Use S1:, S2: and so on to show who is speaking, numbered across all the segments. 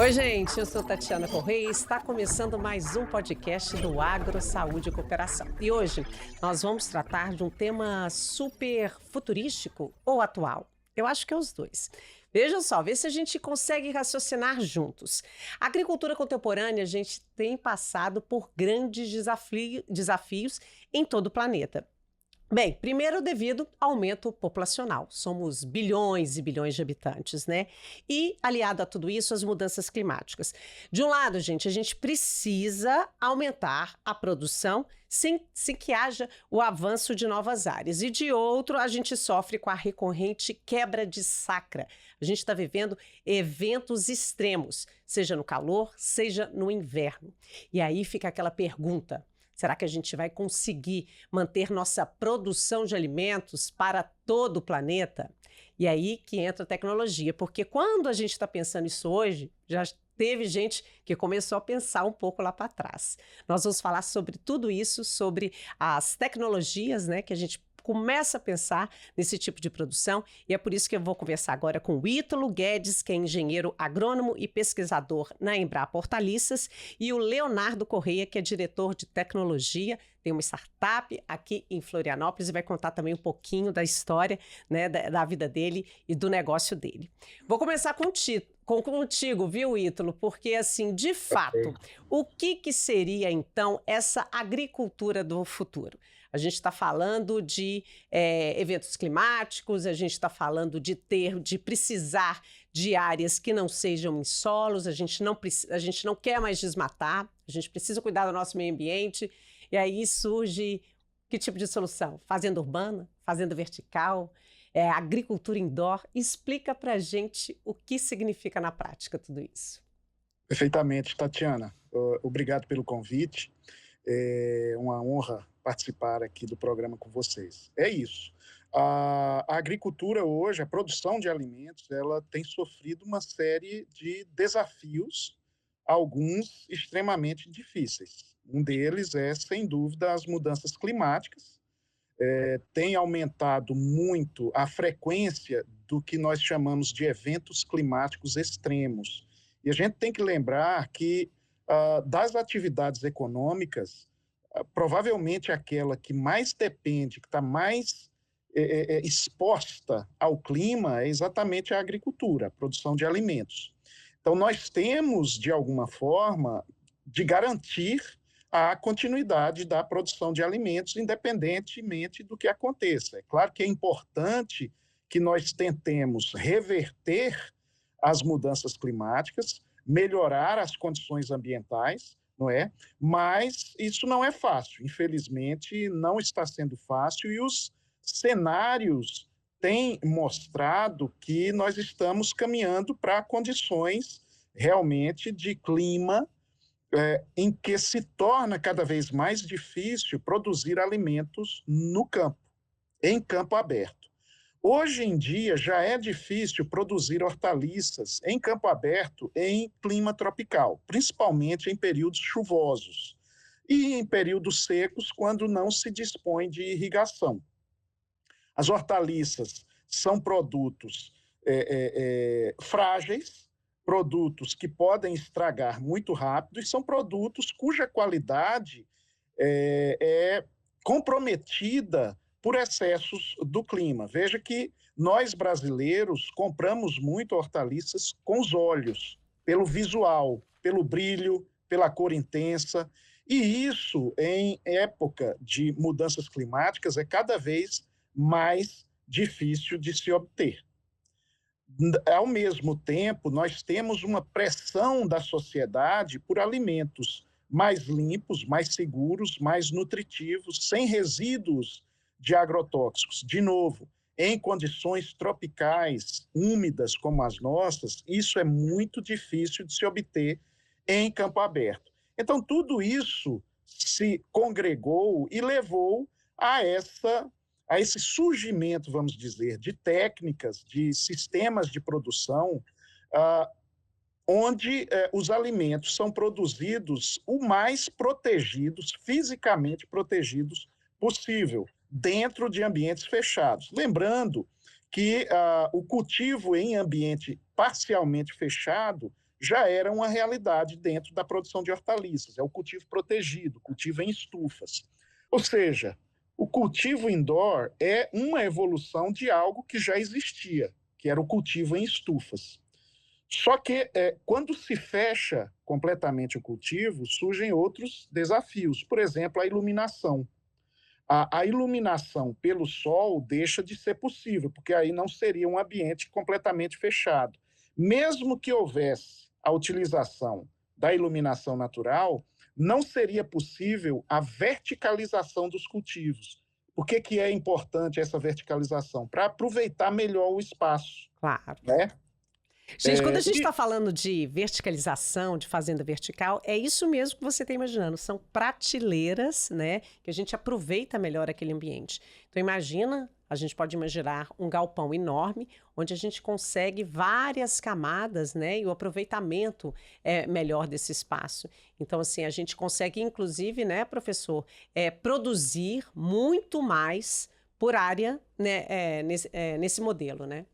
S1: Oi, gente, eu sou Tatiana Correia e está começando mais um podcast do Agro, Saúde e Cooperação. E hoje nós vamos tratar de um tema super futurístico ou atual. Eu acho que é os dois. Veja só, vê se a gente consegue raciocinar juntos. A agricultura contemporânea, a gente tem passado por grandes desafios em todo o planeta. Bem, primeiro devido ao aumento populacional. Somos bilhões e bilhões de habitantes, né? E, aliado a tudo isso, as mudanças climáticas. De um lado, gente, a gente precisa aumentar a produção sem que haja o avanço de novas áreas. E de outro, a gente sofre com a recorrente quebra de safra. A gente está vivendo eventos extremos, seja no calor, seja no inverno. E aí fica aquela pergunta: será que a gente vai conseguir manter nossa produção de alimentos para todo o planeta? E aí que entra a tecnologia, porque quando a gente está pensando isso hoje, já teve gente que começou a pensar um pouco lá para trás. Nós vamos falar sobre tudo isso, sobre as tecnologias, né, que a gente começa a pensar nesse tipo de produção, e é por isso que eu vou conversar agora com o Ítalo Guedes, que é engenheiro agrônomo e pesquisador na Embrapa Hortaliças, e o Leonardo Correia, que é diretor de tecnologia, tem uma startup aqui em Florianópolis e vai contar também um pouquinho da história, né, da vida dele e do negócio dele. Vou começar contigo, viu, Ítalo? Porque, assim, de fato, o que seria, então, essa agricultura do futuro? A gente está falando de eventos climáticos, a gente está falando de precisar de áreas que não sejam em solos, a gente não quer mais desmatar, a gente precisa cuidar do nosso meio ambiente, e aí surge que tipo de solução? Fazenda urbana? Fazenda vertical? Agricultura indoor? Explica para a gente o que significa na prática tudo isso.
S2: Perfeitamente, Tatiana. Obrigado pelo convite. É uma honra participar aqui do programa com vocês. É isso. A agricultura hoje, a produção de alimentos, ela tem sofrido uma série de desafios, alguns extremamente difíceis. Um deles é, sem dúvida, as mudanças climáticas. Tem aumentado muito a frequência do que nós chamamos de eventos climáticos extremos. E a gente tem que lembrar que das atividades econômicas, provavelmente aquela que mais depende, que está mais exposta ao clima, é exatamente a agricultura, a produção de alimentos. Então, nós temos, de alguma forma, de garantir a continuidade da produção de alimentos, independentemente do que aconteça. É claro que é importante que nós tentemos reverter as mudanças climáticas, melhorar as condições ambientais, não é? Mas isso não é fácil. Infelizmente, não está sendo fácil e os cenários têm mostrado que nós estamos caminhando para condições realmente de clima em que se torna cada vez mais difícil produzir alimentos no campo, em campo aberto. Hoje em dia já é difícil produzir hortaliças em campo aberto em clima tropical, principalmente em períodos chuvosos e em períodos secos, quando não se dispõe de irrigação. As hortaliças são produtos frágeis, produtos que podem estragar muito rápido e são produtos cuja qualidade é comprometida por excessos do clima. Veja que nós brasileiros compramos muito hortaliças com os olhos, pelo visual, pelo brilho, pela cor intensa, e isso, em época de mudanças climáticas, é cada vez mais difícil de se obter. Ao mesmo tempo, nós temos uma pressão da sociedade por alimentos mais limpos, mais seguros, mais nutritivos, sem resíduos de agrotóxicos. De novo, em condições tropicais, úmidas como as nossas, isso é muito difícil de se obter em campo aberto. Então, tudo isso se congregou e levou a esse surgimento, vamos dizer, de técnicas, de sistemas de produção, onde os alimentos são produzidos o mais protegidos, fisicamente protegidos possível, dentro de ambientes fechados. Lembrando que o cultivo em ambiente parcialmente fechado já era uma realidade dentro da produção de hortaliças. É o cultivo protegido, cultivo em estufas. Ou seja, o cultivo indoor é uma evolução de algo que já existia, que era o cultivo em estufas. Só que quando se fecha completamente o cultivo, surgem outros desafios. Por exemplo, a iluminação. A iluminação pelo sol deixa de ser possível, porque aí não seria um ambiente completamente fechado. Mesmo que houvesse a utilização da iluminação natural, não seria possível a verticalização dos cultivos. Por que é importante essa verticalização? Para aproveitar melhor o espaço,
S1: Claro.
S2: né?
S1: Gente, quando a gente
S2: E
S1: está falando de verticalização, de fazenda vertical, é isso mesmo que você está imaginando. São prateleiras, né? Que a gente aproveita melhor aquele ambiente. Então, imagina, a gente pode imaginar um galpão enorme, onde a gente consegue várias camadas, né? E o aproveitamento é melhor desse espaço. Então, assim, a gente consegue, inclusive, né, professor, produzir muito mais por área, né, nesse modelo, né?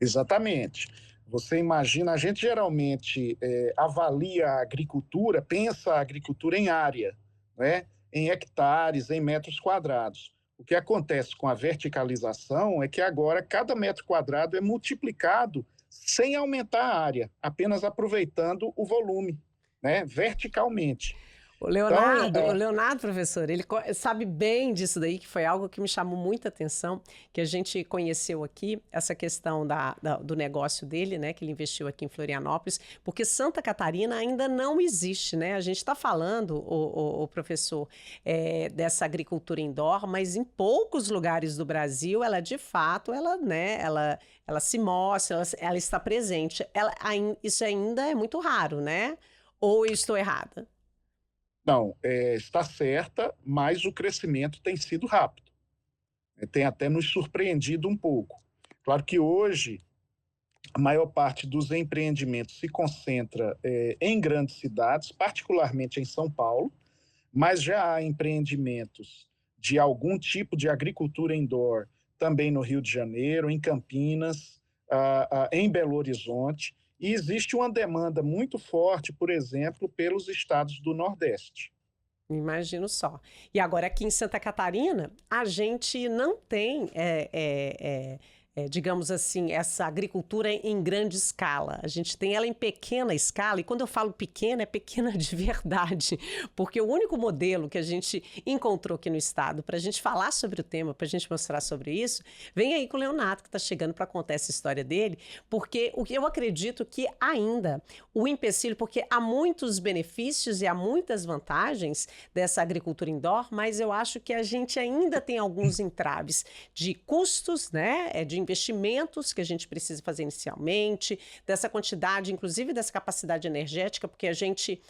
S2: Exatamente. Você imagina, a gente geralmente avalia a agricultura, pensa a agricultura em área, né? Em hectares, em metros quadrados. O que acontece com a verticalização é que agora cada metro quadrado é multiplicado sem aumentar a área, apenas aproveitando o volume, né? Verticalmente. Então,
S1: O Leonardo, professor, ele sabe bem disso daí, que foi algo que me chamou muita atenção, que a gente conheceu aqui, essa questão do negócio dele, né, que ele investiu aqui em Florianópolis, porque Santa Catarina ainda não existe, né? A gente está falando, o professor, dessa agricultura indoor, mas em poucos lugares do Brasil, ela de fato, ela se mostra, ela está presente. Isso ainda é muito raro, né? Ou eu estou errada?
S2: não, está certa, mas o crescimento tem sido rápido. Tem até nos surpreendido um pouco. Claro que hoje a maior parte dos empreendimentos se concentra em grandes cidades, particularmente em São Paulo, mas já há empreendimentos de algum tipo de agricultura indoor também no Rio de Janeiro, em Campinas, em Belo Horizonte, e existe uma demanda muito forte, por exemplo, pelos estados do Nordeste.
S1: Imagino só. E agora, aqui em Santa Catarina, a gente não tem, digamos assim, essa agricultura em grande escala. A gente tem ela em pequena escala, e quando eu falo pequena, é pequena de verdade, porque o único modelo que a gente encontrou aqui no estado para a gente falar sobre o tema, para a gente mostrar sobre isso, vem aí com o Leonardo, que está chegando para contar essa história dele, porque o que eu acredito que ainda o empecilho, porque há muitos benefícios e há muitas vantagens dessa agricultura indoor, mas eu acho que a gente ainda tem alguns entraves de custos, né, de investimentos que a gente precisa fazer inicialmente, dessa quantidade, inclusive dessa capacidade energética, porque a gente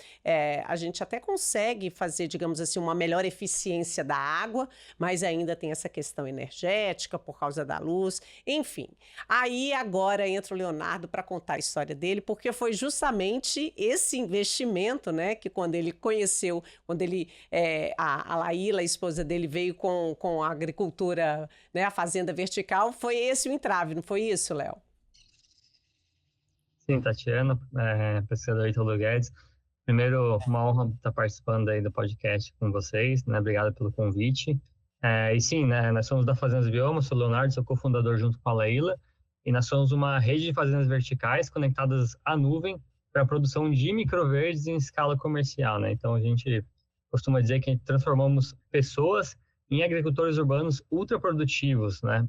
S1: até consegue fazer, digamos assim, uma melhor eficiência da água, mas ainda tem essa questão energética por causa da luz, enfim. Aí agora entra o Leonardo para contar a história dele, porque foi justamente esse investimento, né, que quando ele conheceu, quando ele, a Laíla, a esposa dele, veio com a agricultura, né, a fazenda vertical, foi esse o entrave, não foi isso, Léo?
S3: Sim, Tatiana, pesquisador Ítalo Guedes. Primeiro, uma honra estar participando aí do podcast com vocês, né? Obrigado pelo convite. E sim, né, nós somos da Fazendas Bioma, sou o Leonardo, sou cofundador junto com a Laíla, e nós somos uma rede de fazendas verticais conectadas à nuvem para a produção de microverdes em escala comercial, né? Então, a gente costuma dizer que transformamos pessoas em agricultores urbanos ultraprodutivos, né?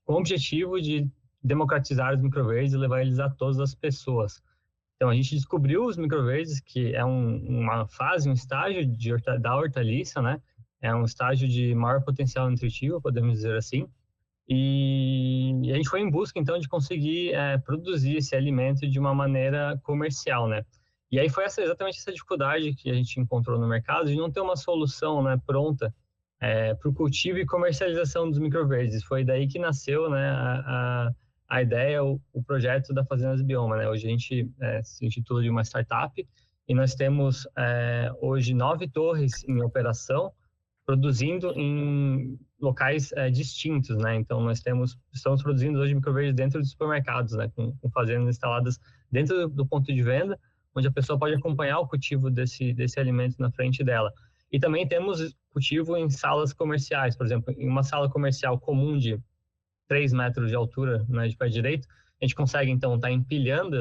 S3: Com o objetivo de democratizar os microverdes e levar eles a todas as pessoas. Então, a gente descobriu os microverdes, que é uma fase, um estágio da hortaliça, né? É um estágio de maior potencial nutritivo, podemos dizer assim. E a gente foi em busca, então, de conseguir produzir esse alimento de uma maneira comercial, né? E aí foi exatamente essa dificuldade que a gente encontrou no mercado de não ter uma solução, né, pronta para o cultivo e comercialização dos microverdes. Foi daí que nasceu, né, a ideia, o projeto da Fazendas Bioma, né? Hoje a gente se intitula de uma startup e nós temos hoje 9 torres em operação, produzindo em locais distintos, né? Então, nós estamos produzindo hoje microverdes dentro de supermercados, né? Com fazendas instaladas dentro do ponto de venda, onde a pessoa pode acompanhar o cultivo desse alimento na frente dela. E também temos cultivo em salas comerciais, por exemplo, em uma sala comercial comum de 3 metros de altura, né, de pé direito, a gente consegue, então, estar empilhando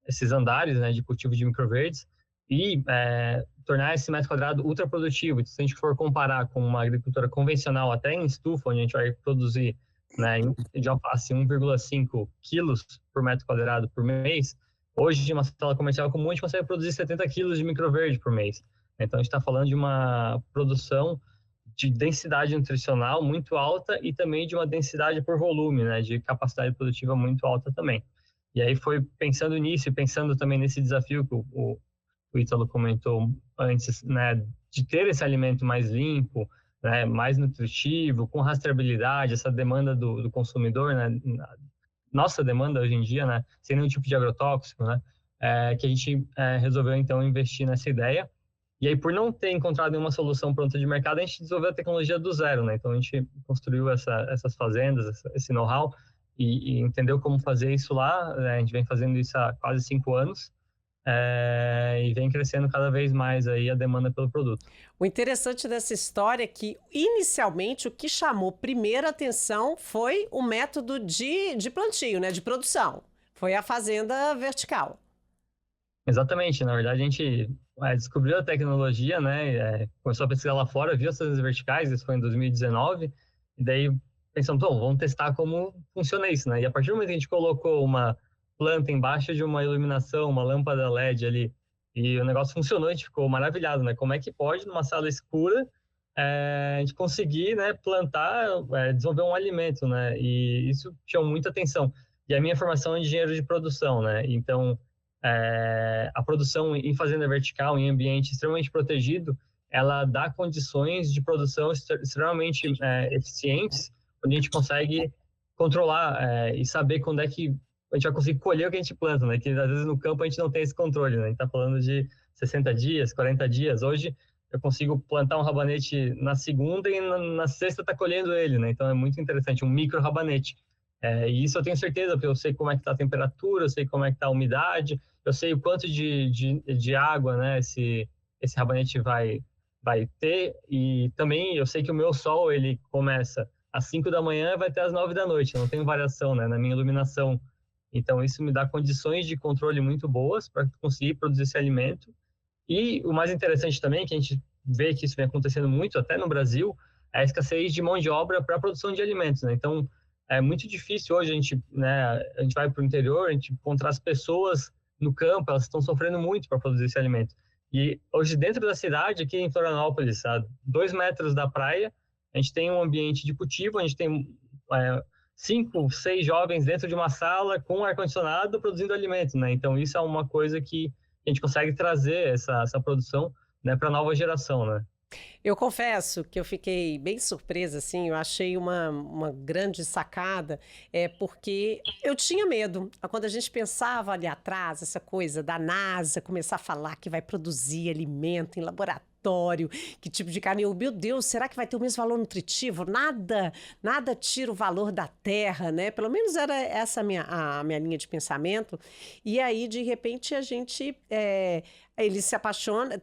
S3: esses andares, né, de cultivo de microverdes e tornar esse metro quadrado ultra produtivo. Então, se a gente for comparar com uma agricultura convencional, até em estufa, onde a gente vai produzir, né, de alface 1,5 quilos por metro quadrado por mês, hoje, em uma sala comercial comum, a gente consegue produzir 70 quilos de microverde por mês. Então, a gente está falando de uma produção de densidade nutricional muito alta e também de uma densidade por volume, né, de capacidade produtiva muito alta também. E aí foi pensando nisso e pensando também nesse desafio que o Ítalo comentou antes, né, de ter esse alimento mais limpo, né, mais nutritivo, com rastreabilidade, essa demanda do consumidor, né, nossa demanda hoje em dia, né, sem nenhum tipo de agrotóxico, né, que a gente resolveu então investir nessa ideia. E aí, por não ter encontrado nenhuma solução pronta de mercado, a gente desenvolveu a tecnologia do zero, né? Então, a gente construiu essas fazendas, esse know-how e entendeu como fazer isso lá. Né? A gente vem fazendo isso há quase 5 anos e vem crescendo cada vez mais aí a demanda pelo produto.
S1: O interessante dessa história é que, inicialmente, o que chamou primeira atenção foi o método de plantio, né? De produção. Foi a fazenda vertical.
S3: Exatamente. Na verdade, a gente descobriu a tecnologia, né? Começou a pesquisar lá fora, viu as fazendas verticais, isso foi em 2019, e daí pensamos, bom, vamos testar como funciona isso, né? E a partir do momento que a gente colocou uma planta embaixo de uma iluminação, uma lâmpada LED ali, e o negócio funcionou, a gente ficou maravilhado, né? Como é que pode, numa sala escura, a gente conseguir, né, plantar, desenvolver um alimento, né? E isso chamou muita atenção. E a minha formação é engenheiro de produção, né? Então, a produção em fazenda vertical, em ambiente extremamente protegido, ela dá condições de produção extremamente eficientes, onde a gente consegue controlar e saber quando é que a gente vai conseguir colher o que a gente planta, né? Que às vezes no campo a gente não tem esse controle, né? A gente está falando de 60 dias, 40 dias. Hoje eu consigo plantar um rabanete na segunda e na sexta tá colhendo ele, né? Então é muito interessante, um micro rabanete. E isso eu tenho certeza, porque eu sei como é que está a temperatura, eu sei como é que está a umidade, eu sei o quanto de água, né, esse rabanete vai ter, e também eu sei que o meu sol, ele começa às 5 da manhã e vai até às 9 da noite, não tem variação, né, na minha iluminação. Então, isso me dá condições de controle muito boas para conseguir produzir esse alimento. E o mais interessante também, que a gente vê que isso vem acontecendo muito, até no Brasil, é a escassez de mão de obra para a produção de alimentos, né? Então, é muito difícil hoje a gente vai para o interior, a gente encontrar as pessoas no campo, elas estão sofrendo muito para produzir esse alimento. E hoje, dentro da cidade, aqui em Florianópolis, a 2 metros da praia, a gente tem um ambiente de cultivo, a gente tem 5, 6 jovens dentro de uma sala com ar-condicionado produzindo alimento, né? Então, isso é uma coisa que a gente consegue trazer essa produção, né, para a nova geração, né?
S1: Eu confesso que eu fiquei bem surpresa, assim, eu achei uma grande sacada, porque eu tinha medo. Quando a gente pensava ali atrás, essa coisa da NASA começar a falar que vai produzir alimento em laboratório, que tipo de carne, meu Deus, será que vai ter o mesmo valor nutritivo? Nada tira o valor da terra, né? Pelo menos era essa a minha linha de pensamento. E aí, de repente, ele se apaixona,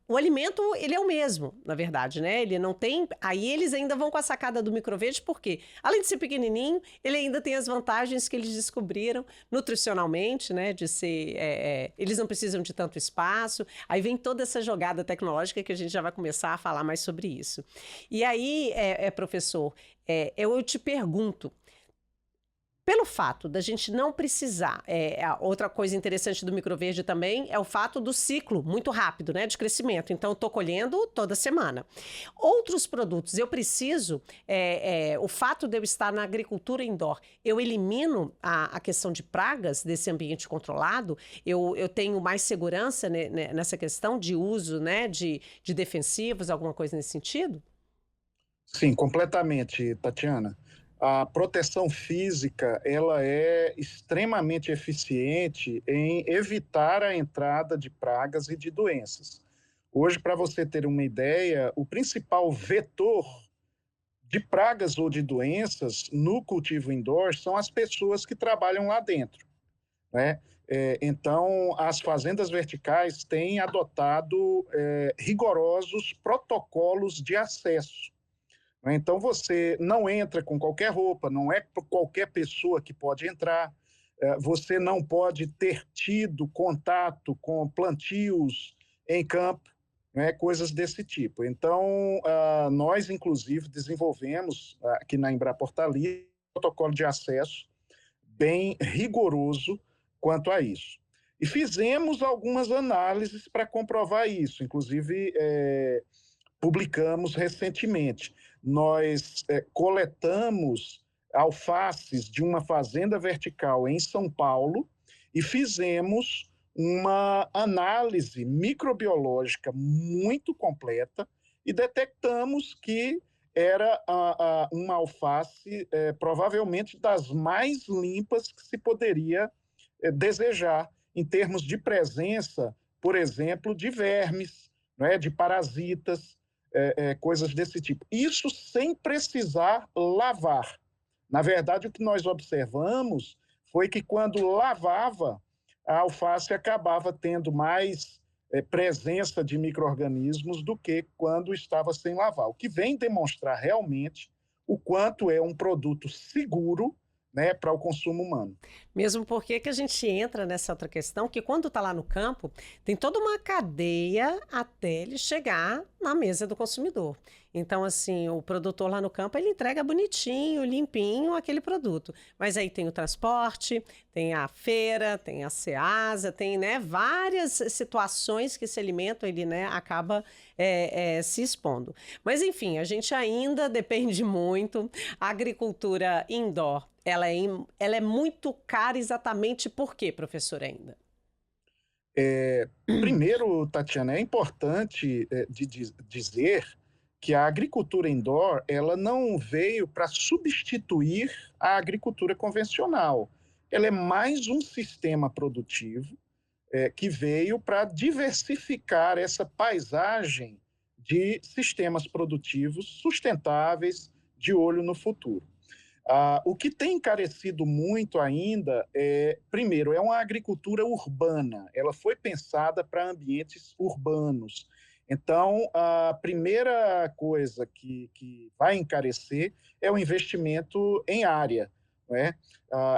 S1: o alimento, ele é o mesmo, na verdade, né? Ele não tem... Aí eles ainda vão com a sacada do microverde, porque, além de ser pequenininho, ele ainda tem as vantagens que eles descobriram nutricionalmente, né? De ser... eles não precisam de tanto espaço. Aí vem toda essa jogada tecnológica que a gente já vai começar a falar mais sobre isso. E aí, professor, eu te pergunto, pelo fato da gente não precisar, outra coisa interessante do microverde também é o fato do ciclo muito rápido, né, de crescimento. Então, eu estou colhendo toda semana. Outros produtos, eu preciso, o fato de eu estar na agricultura indoor, eu elimino a questão de pragas desse ambiente controlado, eu tenho mais segurança nessa questão de uso, né, de defensivos, alguma coisa nesse sentido?
S2: Sim, completamente, Tatiana. A proteção física, ela é extremamente eficiente em evitar a entrada de pragas e de doenças. Hoje, para você ter uma ideia, o principal vetor de pragas ou de doenças no cultivo indoor são as pessoas que trabalham lá dentro, né? Então, as fazendas verticais têm adotado rigorosos protocolos de acesso, né? Então, você não entra com qualquer roupa, não é qualquer pessoa que pode entrar, você não pode ter tido contato com plantios em campo, né, coisas desse tipo. Então, nós, inclusive, desenvolvemos aqui na Embrapa Hortaliça um protocolo de acesso bem rigoroso quanto a isso. E fizemos algumas análises para comprovar isso, inclusive publicamos recentemente. Nós coletamos alfaces de uma fazenda vertical em São Paulo e fizemos uma análise microbiológica muito completa e detectamos que era uma alface provavelmente das mais limpas que se poderia desejar em termos de presença, por exemplo, de vermes, né, de parasitas, coisas desse tipo. Isso sem precisar lavar. Na verdade, o que nós observamos foi que quando lavava, a alface acabava tendo mais presença de micro-organismos do que quando estava sem lavar, o que vem demonstrar realmente o quanto é um produto seguro, né, para o consumo humano.
S1: Mesmo porque que a gente entra nessa outra questão, que quando está lá no campo, tem toda uma cadeia até ele chegar na mesa do consumidor. Então, assim, o produtor lá no campo, ele entrega bonitinho, limpinho aquele produto. Mas aí tem o transporte, tem a feira, tem a Ceasa, tem, né, várias situações que esse alimento, ele, né, acaba se expondo. Mas, enfim, a gente ainda depende muito. A agricultura indoor, ela é muito cara exatamente por quê, professor, ainda?
S2: Primeiro, Tatiana, é importante dizer que a agricultura indoor ela não veio para substituir a agricultura convencional. Ela é mais um sistema produtivo que veio para diversificar essa paisagem de sistemas produtivos sustentáveis de olho no futuro. O que tem encarecido muito ainda primeiro, é uma agricultura urbana. Ela foi pensada para ambientes urbanos. Então, a primeira coisa que vai encarecer é o investimento em área, né?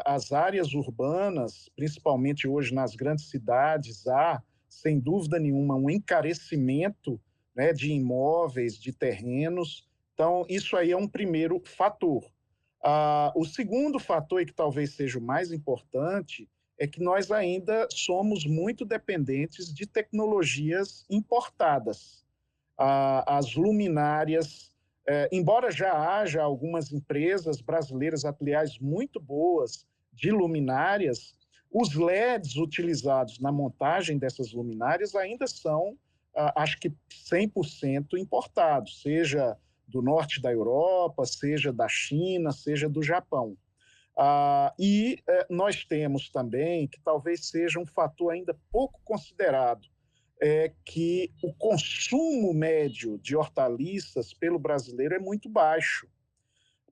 S2: As áreas urbanas, principalmente hoje nas grandes cidades, há, sem dúvida nenhuma, um encarecimento, né, de imóveis, de terrenos. Então, isso aí é um primeiro fator. O segundo fator, e que talvez seja o mais importante, é que nós ainda somos muito dependentes de tecnologias importadas. As luminárias, embora já haja algumas empresas brasileiras, aliás, muito boas de luminárias, os LEDs utilizados na montagem dessas luminárias ainda são, acho que 100% importados, seja do norte da Europa, seja da China, seja do Japão. E nós temos também, que talvez seja um fator ainda pouco considerado, que o consumo médio de hortaliças pelo brasileiro é muito baixo.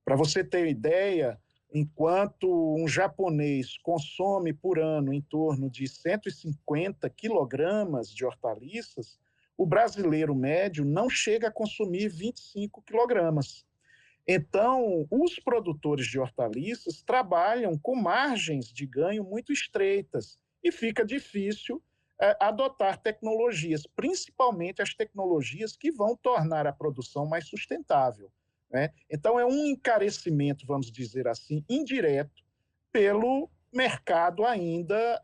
S2: Para você ter ideia, enquanto um japonês consome por ano em torno de 150 quilogramas de hortaliças, o brasileiro médio não chega a consumir 25 quilogramas. Então, os produtores de hortaliças trabalham com margens de ganho muito estreitas e fica difícil adotar tecnologias, principalmente as tecnologias que vão tornar a produção mais sustentável, né? Então, é um encarecimento, vamos dizer assim, indireto, pelo mercado ainda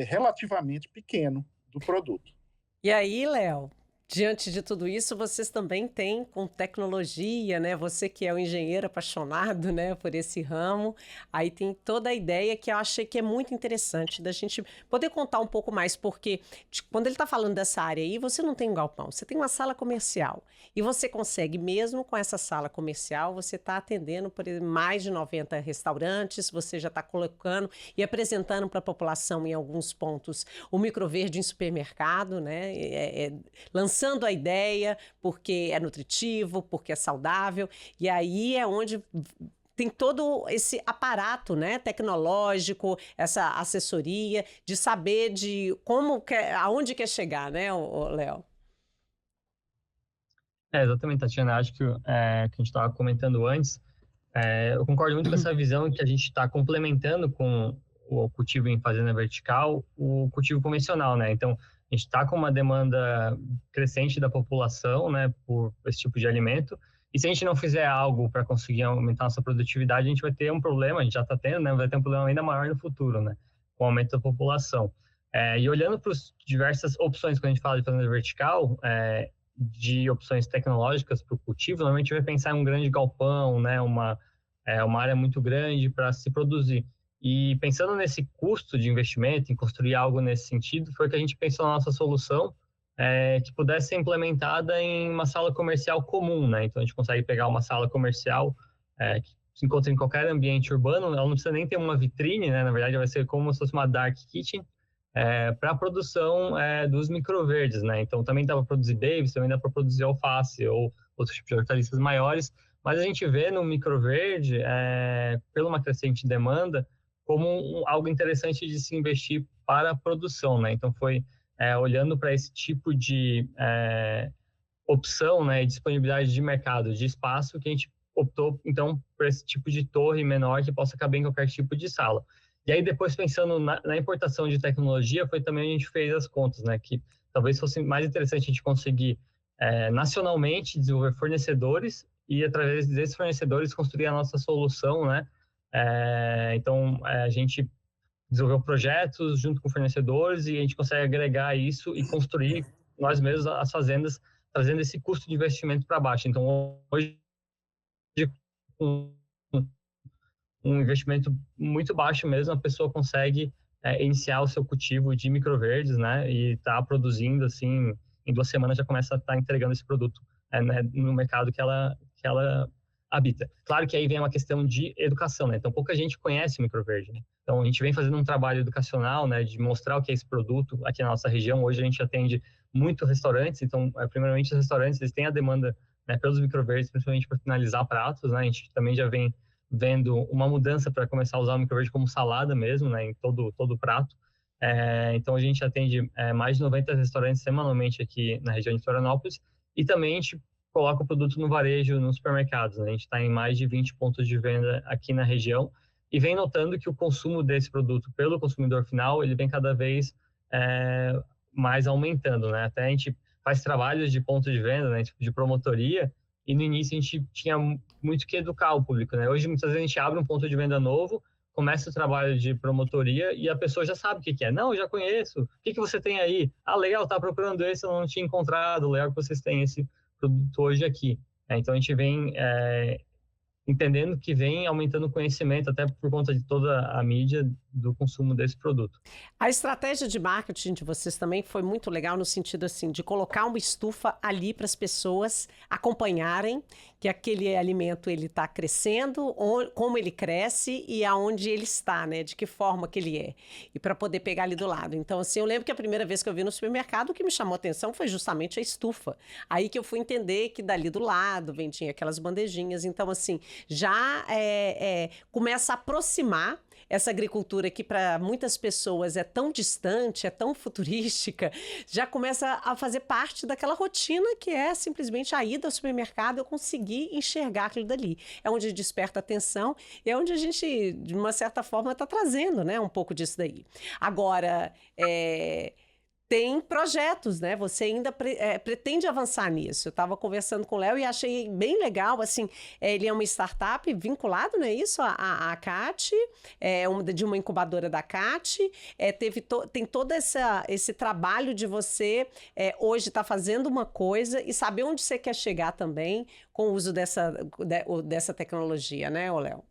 S2: relativamente pequeno do produto.
S1: E aí, Léo, Diante de tudo isso, vocês também têm com tecnologia, né? Você que é um engenheiro apaixonado, né, por esse ramo, aí tem toda a ideia que eu achei que é muito interessante da gente poder contar um pouco mais, porque quando ele está falando dessa área aí, você não tem um galpão, você tem uma sala comercial e você consegue, mesmo com essa sala comercial, você está atendendo por exemplo, mais de 90 restaurantes, você já está colocando e apresentando para a população em alguns pontos o microverde em supermercado, né? Lançando a ideia, porque é nutritivo, porque é saudável, e aí é onde tem todo esse aparato, né, tecnológico, essa assessoria, de saber de como quer, aonde quer chegar, né, Léo?
S3: Exatamente, Tatiana. Acho que que a gente estava comentando antes, eu concordo muito com essa visão que a gente está complementando com o cultivo em fazenda vertical, o cultivo convencional, né? Então, a gente está com uma demanda crescente da população, né, por esse tipo de alimento. E se a gente não fizer algo para conseguir aumentar nossa produtividade, a gente vai ter um problema, a gente já está tendo, né? Vai ter um problema ainda maior no futuro, né? Com o aumento da população. E olhando para as diversas opções, quando a gente fala de fazenda vertical, de opções tecnológicas para o cultivo, normalmente vai pensar em um grande galpão, né? Uma área muito grande para se produzir. E pensando nesse custo de investimento, em construir algo nesse sentido, foi que a gente pensou na nossa solução, que pudesse ser implementada em uma sala comercial comum, né? Então, a gente consegue pegar uma sala comercial que se encontra em qualquer ambiente urbano, ela não precisa nem ter uma vitrine, né? Na verdade, vai ser como se fosse uma dark kitchen, para a produção dos microverdes, né? Então, também dá para produzir Davis, também dá para produzir alface ou outros tipos de hortaliças maiores, mas a gente vê no microverde, pela uma crescente demanda, como algo interessante de se investir para a produção, né? Então, foi olhando para esse tipo de opção, né, e disponibilidade de mercado, de espaço, que a gente optou, então, por esse tipo de torre menor que possa caber em qualquer tipo de sala. E aí, depois, pensando na importação de tecnologia, foi também a gente fez as contas, né, que talvez fosse mais interessante a gente conseguir nacionalmente desenvolver fornecedores e, através desses fornecedores, construir a nossa solução, né. Então, a gente desenvolveu projetos junto com fornecedores e a gente consegue agregar isso e construir nós mesmos as fazendas, trazendo esse custo de investimento para baixo. Então, hoje, com um investimento muito baixo mesmo, a pessoa consegue iniciar o seu cultivo de microverdes, né? E está produzindo, assim, em 2 semanas já começa a estar entregando esse produto né, no mercado que ela habita. Claro que aí vem uma questão de educação, né? Então, pouca gente conhece o microverde, né? Então, a gente vem fazendo um trabalho educacional, né? De mostrar o que é esse produto aqui na nossa região. Hoje a gente atende muito restaurantes, então, primeiramente, os restaurantes, eles têm a demanda, né, pelos microverdes, principalmente para finalizar pratos, né? A gente também já vem vendo uma mudança para começar a usar o microverde como salada mesmo, né? Em todo o prato. Então, a gente atende mais de 90 restaurantes semanalmente aqui na região de Florianópolis e também a gente coloca o produto no varejo, nos supermercados, né? A gente está em mais de 20 pontos de venda aqui na região e vem notando que o consumo desse produto pelo consumidor final, ele vem cada vez mais aumentando, né? Até a gente faz trabalhos de ponto de venda, né? Tipo de promotoria, e no início a gente tinha muito que educar o público, né? Hoje, muitas vezes, a gente abre um ponto de venda novo, começa o trabalho de promotoria e a pessoa já sabe o que é. Não, eu já conheço. O que você tem aí? Ah, legal, tá procurando esse, eu não tinha encontrado. Legal que vocês têm esse produto hoje aqui. Então, a gente vem entendendo que vem aumentando o conhecimento, até por conta de toda a mídia do consumo desse produto.
S1: A estratégia de marketing de vocês também foi muito legal no sentido assim de colocar uma estufa ali para as pessoas acompanharem que aquele alimento ele está crescendo, como ele cresce e aonde ele está, né? De que forma que ele é. E para poder pegar ali do lado. Então, assim, eu lembro que a primeira vez que eu vi no supermercado, o que me chamou a atenção foi justamente a estufa. Aí que eu fui entender que dali do lado vendia aquelas bandejinhas. Então, assim, já começa a aproximar essa agricultura que para muitas pessoas é tão distante, é tão futurística, já começa a fazer parte daquela rotina que é simplesmente a ida ao supermercado, eu conseguir enxergar aquilo dali. É onde desperta atenção e é onde a gente, de uma certa forma, está trazendo, né, um pouco disso daí. Agora, tem projetos, né? Você ainda pretende avançar nisso. Eu estava conversando com o Léo e achei bem legal, assim, ele é uma startup vinculado, não é isso? A CAT, de uma incubadora da CAT, tem todo esse trabalho de você hoje estar fazendo uma coisa e saber onde você quer chegar também com o uso dessa tecnologia, né, Léo?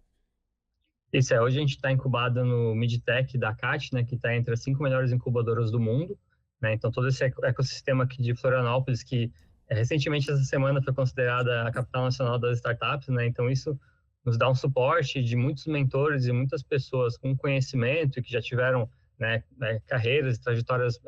S3: Isso é, hoje a gente está incubado no MidTech da CAT, né, que está entre as 5 melhores incubadoras do mundo, né, então todo esse ecossistema aqui de Florianópolis, que recentemente essa semana foi considerada a capital nacional das startups, né, então isso nos dá um suporte de muitos mentores e muitas pessoas com conhecimento e que já tiveram, né, carreiras, trajetórias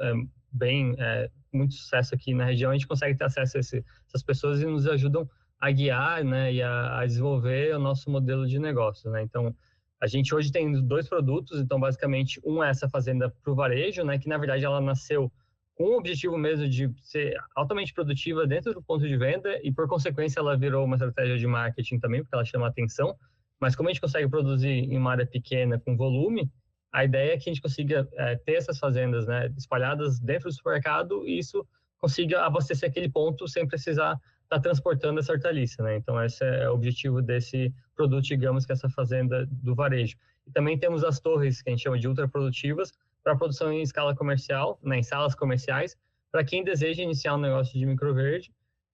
S3: muito sucesso aqui na região. A gente consegue ter acesso a essas pessoas e nos ajudam a guiar, né, e a desenvolver o nosso modelo de negócio, né, então a gente hoje tem 2 produtos, então basicamente um é essa fazenda para o varejo, né, que na verdade ela nasceu com o objetivo mesmo de ser altamente produtiva dentro do ponto de venda e por consequência ela virou uma estratégia de marketing também, porque ela chama atenção, mas como a gente consegue produzir em uma área pequena com volume, a ideia é que a gente consiga ter essas fazendas, né, espalhadas dentro do supermercado e isso consiga abastecer aquele ponto sem precisar estar transportando essa hortaliça, né? Então, esse é o objetivo desse produto, digamos, que é essa fazenda do varejo. E também temos as torres, que a gente chama de ultraprodutivas, para produção em escala comercial, né, em salas comerciais, para quem deseja iniciar um negócio de microverde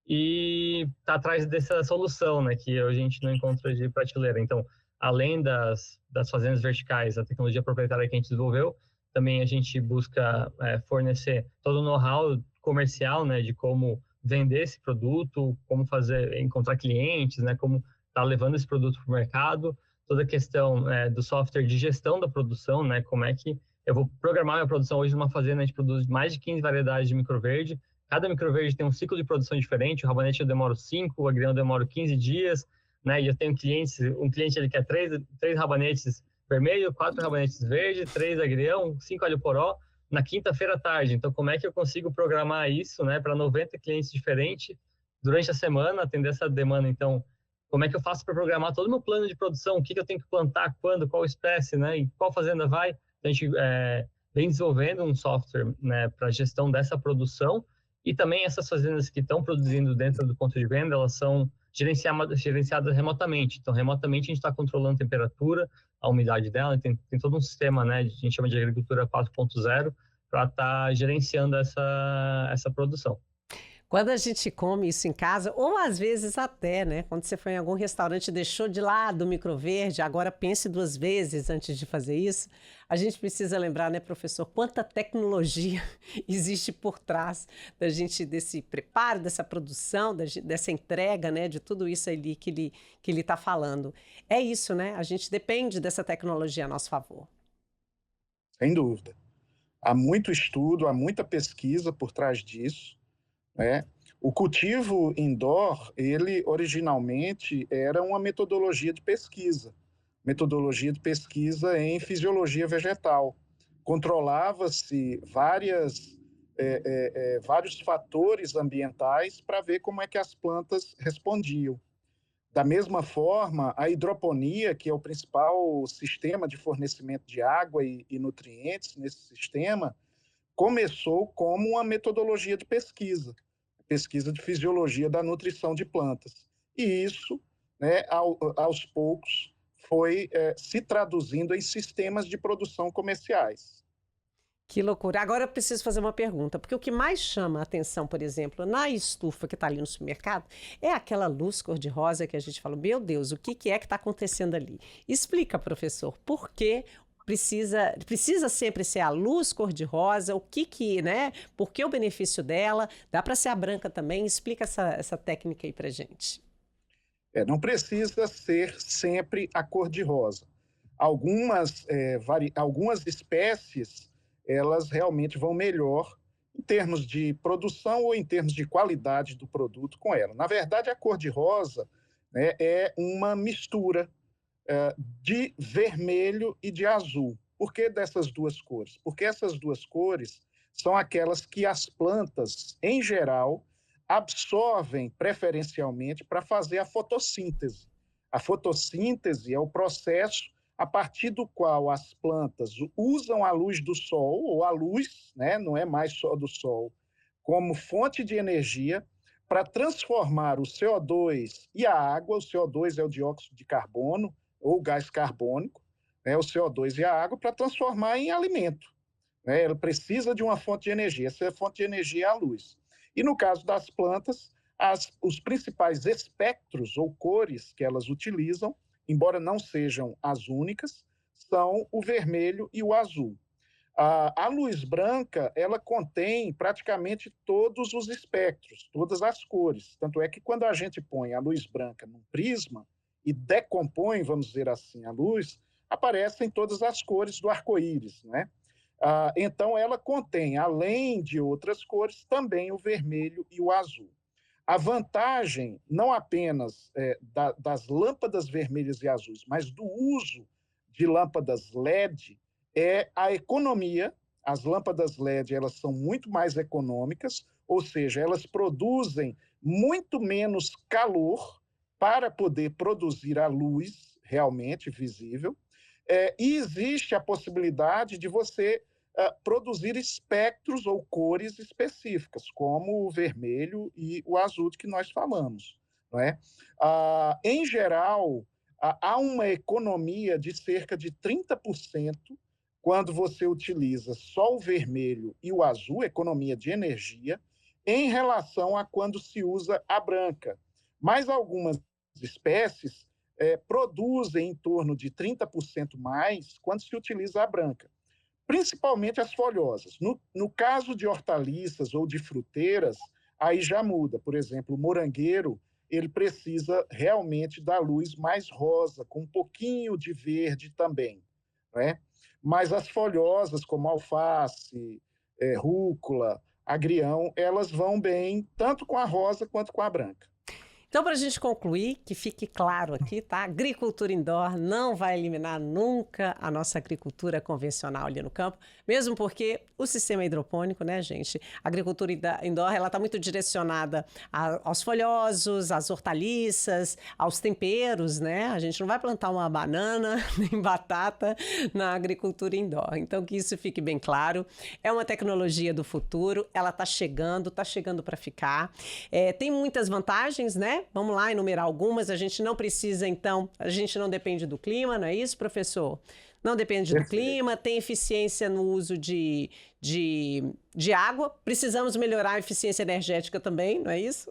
S3: e está atrás dessa solução, né, que hoje a gente não encontra de prateleira. Então, além das fazendas verticais, a tecnologia proprietária que a gente desenvolveu, também a gente busca fornecer todo o know-how comercial, né, de como vender esse produto, como encontrar clientes, né, como tá levando esse produto para o mercado, toda a questão do software de gestão da produção, né, como é que eu vou programar minha produção hoje numa fazenda, a gente produz mais de 15 variedades de microverde, cada microverde tem um ciclo de produção diferente, o rabanete eu demoro 5, o agrião eu demoro 15 dias, né, e eu tenho um cliente ele quer 3 rabanetes vermelho, 4 rabanetes verde, 3 agrião, 5 alho poró, na quinta-feira à tarde. Então, como é que eu consigo programar isso, né, para 90 clientes diferentes durante a semana, atender essa demanda? Então, como é que eu faço para programar todo o meu plano de produção? O que eu tenho que plantar, quando, qual espécie, né, e qual fazenda vai? Então, a gente vem desenvolvendo um software, né, para gestão dessa produção e também essas fazendas que estão produzindo dentro do ponto de venda, elas são gerenciadas remotamente. Então, remotamente a gente está controlando a temperatura, a umidade dela, tem todo um sistema, né, a gente chama de agricultura 4.0, para estar gerenciando essa produção.
S1: Quando a gente come isso em casa, ou às vezes até, né? Quando você foi em algum restaurante e deixou de lado o microverde, agora pense 2 vezes antes de fazer isso. A gente precisa lembrar, né, professor, quanta tecnologia existe por trás desse preparo, dessa produção, dessa entrega, né, de tudo isso ali que ele está falando. É isso, né? A gente depende dessa tecnologia a nosso favor.
S2: Sem dúvida. Há muito estudo, há muita pesquisa por trás disso, né? O cultivo indoor, ele originalmente era uma metodologia de pesquisa em fisiologia vegetal. Controlava-se vários fatores ambientais para ver como é que as plantas respondiam. Da mesma forma, a hidroponia, que é o principal sistema de fornecimento de água e nutrientes nesse sistema, começou como uma metodologia de pesquisa de fisiologia da nutrição de plantas. E isso, né, aos poucos, foi se traduzindo em sistemas de produção comerciais.
S1: Que loucura. Agora eu preciso fazer uma pergunta, porque o que mais chama a atenção, por exemplo, na estufa que está ali no supermercado, é aquela luz cor-de-rosa que a gente fala, meu Deus, o que é que está acontecendo ali? Explica, professor, por que precisa sempre ser a luz cor-de-rosa, né? Por que o benefício dela? Dá para ser a branca também? Explica essa técnica aí para gente.
S2: Não precisa ser sempre a cor-de-rosa. Algumas espécies, elas realmente vão melhor em termos de produção ou em termos de qualidade do produto com ela. Na verdade, a cor-de-rosa, né, é uma mistura de vermelho e de azul. Por que dessas 2 cores? Porque essas 2 cores são aquelas que as plantas, em geral, absorvem preferencialmente para fazer a fotossíntese. A fotossíntese é o processo a partir do qual as plantas usam a luz do sol, ou a luz, né, não é mais só do sol, como fonte de energia para transformar o CO2 e a água. O CO2 é o dióxido de carbono ou gás carbônico, né, o CO2 e a água, para transformar em alimento. Né? Ela precisa de uma fonte de energia. Essa fonte de energia é a luz. E no caso das plantas, os principais espectros ou cores que elas utilizam, embora não sejam as únicas, são o vermelho e o azul. A luz branca, ela contém praticamente todos os espectros, todas as cores. Tanto é que quando a gente põe a luz branca num prisma e decompõe, vamos dizer assim, a luz, aparecem todas as cores do arco-íris, né? Então, ela contém, além de outras cores, também o vermelho e o azul. A vantagem, não apenas das lâmpadas vermelhas e azuis, mas do uso de lâmpadas LED, é a economia. As lâmpadas LED, elas são muito mais econômicas, ou seja, elas produzem muito menos calor para poder produzir a luz realmente visível. E existe a possibilidade de você produzir espectros ou cores específicas, como o vermelho e o azul de que nós falamos. Não é? Em geral, há uma economia de cerca de 30% quando você utiliza só o vermelho e o azul, economia de energia, em relação a quando se usa a branca. Mas algumas espécies produzem em torno de 30% mais quando se utiliza a branca, principalmente as folhosas. No caso de hortaliças ou de fruteiras, aí já muda. Por exemplo, o morangueiro, ele precisa realmente da luz mais rosa, com um pouquinho de verde também, né? Mas as folhosas, como alface, rúcula, agrião, elas vão bem tanto com a rosa quanto com a branca.
S1: Então, para a gente concluir, que fique claro aqui, tá? A agricultura indoor não vai eliminar nunca a nossa agricultura convencional ali no campo, mesmo porque o sistema hidropônico, né, gente? A agricultura indoor, ela está muito direcionada aos folhosos, às hortaliças, aos temperos, né? A gente não vai plantar uma banana nem batata na agricultura indoor. Então, que isso fique bem claro. É uma tecnologia do futuro, ela está chegando para ficar. Tem muitas vantagens, né? Vamos lá enumerar algumas. A gente não precisa, então, a gente não depende do clima, não é isso, professor? Não depende do clima, tem eficiência no uso de água. Precisamos melhorar a eficiência energética também, não é isso?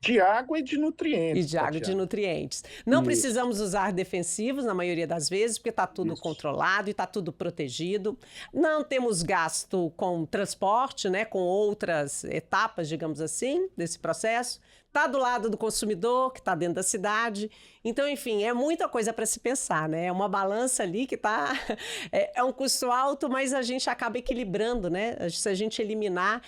S2: De água e de nutrientes.
S1: E de água e de nutrientes. Não precisamos usar defensivos na maioria das vezes, porque está tudo controlado e está tudo protegido. Não temos gasto com transporte, né, com outras etapas, digamos assim, desse processo. Está do lado do consumidor, que está dentro da cidade. Então, enfim, é muita coisa para se pensar, né? É uma balança ali que está... É um custo alto, mas a gente acaba equilibrando, né? Se a gente eliminar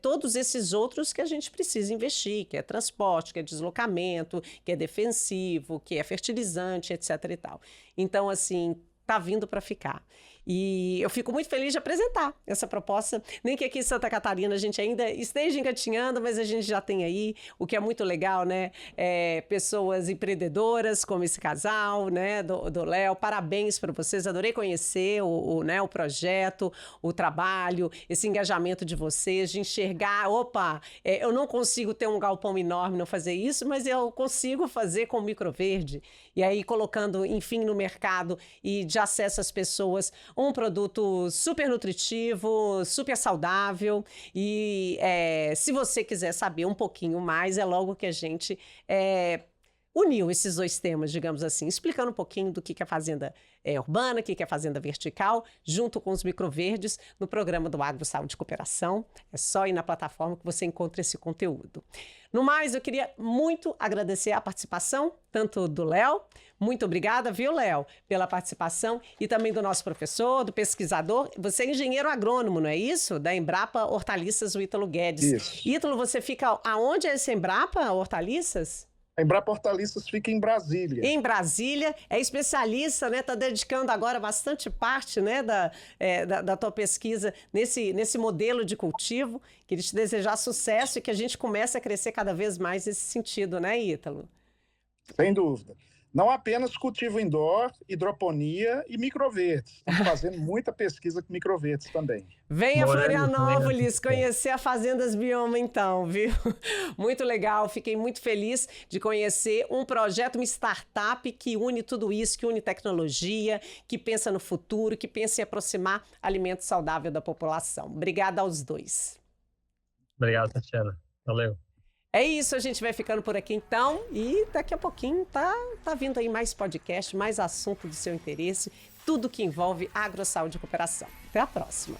S1: todos esses outros que a gente precisa investir, que é transporte, que é deslocamento, que é defensivo, que é fertilizante, etc. e tal. Então, assim, está vindo para ficar. E eu fico muito feliz de apresentar essa proposta, nem que aqui em Santa Catarina a gente ainda esteja engatinhando, mas a gente já tem aí, o que é muito legal, né? Pessoas empreendedoras como esse casal, né? Do Léo, parabéns para vocês, adorei conhecer o projeto, o trabalho, esse engajamento de vocês, de enxergar, eu não consigo ter um galpão enorme, não fazer isso, mas eu consigo fazer com microverde, e aí colocando, enfim, no mercado e de acesso às pessoas, um produto super nutritivo, super saudável e se você quiser saber um pouquinho mais, é logo que a gente uniu esses dois temas, digamos assim, explicando um pouquinho do que é a fazenda urbana, o que é a fazenda vertical, junto com os microverdes, no programa do Agro Saúde e Cooperação. É só ir na plataforma que você encontra esse conteúdo. No mais, eu queria muito agradecer a participação, tanto do Léo, muito obrigada, viu, Léo, pela participação, e também do nosso professor, do pesquisador. Você é engenheiro agrônomo, não é isso? Da Embrapa Hortaliças, o Ítalo Guedes.
S2: Isso.
S1: Ítalo, você fica aonde é esse Embrapa Hortaliças?
S2: A Embrapa Hortaliças fica em Brasília.
S1: Em Brasília, é especialista, né? Está dedicando agora bastante parte, né, da tua pesquisa nesse modelo de cultivo. Queria te desejar sucesso e que a gente comece a crescer cada vez mais nesse sentido, né, Ítalo?
S2: Sem dúvida. Não apenas cultivo indoor, hidroponia e microverdes. Estamos fazendo muita pesquisa com microverdes também.
S1: Venha a Florianópolis conhecer a Fazendas Bioma então, viu? Muito legal, fiquei muito feliz de conhecer um projeto, uma startup que une tudo isso, que une tecnologia, que pensa no futuro, que pensa em aproximar alimento saudável da população. Obrigada aos dois.
S3: Obrigado, Tatiana. Valeu.
S1: É isso, a gente vai ficando por aqui então e daqui a pouquinho tá vindo aí mais podcast, mais assunto do seu interesse, tudo que envolve AgroSaúde e cooperação. Até a próxima.